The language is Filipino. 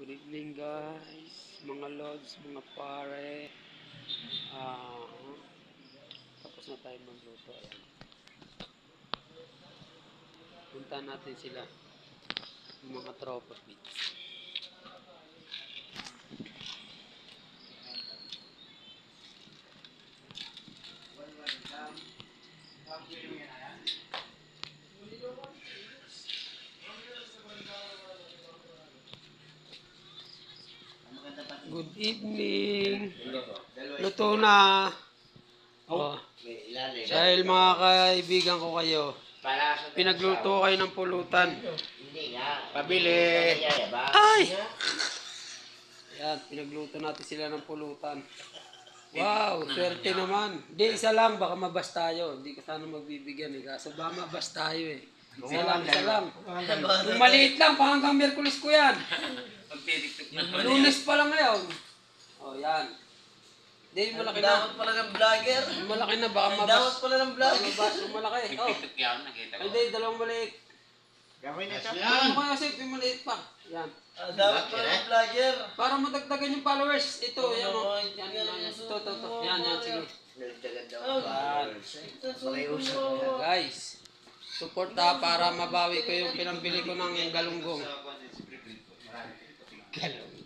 Good evening guys, mga lods, mga pare. Tapos na tayo magluto. Ayan. Punta natin sila, yung mga tropa beats. Good evening. Luto na. Oh. Dahil mga kaibigan ko kayo, pinagluto kayo ng pulutan. Pabili. Ay! Ayan, pinagluto natin sila ng pulutan. Wow, swerte naman. Hindi, isa lang, baka mabas tayo. Hindi ka sana magbibigyan eh. Kaso baka mabas tayo eh. Isa lang, isa lang. Kung maliit lang, pa hanggang Miyerkules ko yan. Lunes pa lang ngayon. Oh, yan. Hindi, yung malaki na. Dapat pala ng vlogger. Yung malaki na, baka mabas. Dapat pala ng vlogger. Mabas, yung malaki. Oh. Hindi, dalawang maliit. Gawin ito. Ano ko Yosef, yung maliit pa. Yan. Dapat pala ng vlogger. Para madagdagan yung followers. Ito, yan o. Yan, yan. Ito. Yan, sige. Yan. Guys, support ha para mabawi ko yung pinambili ko ng galunggong. Galunggong.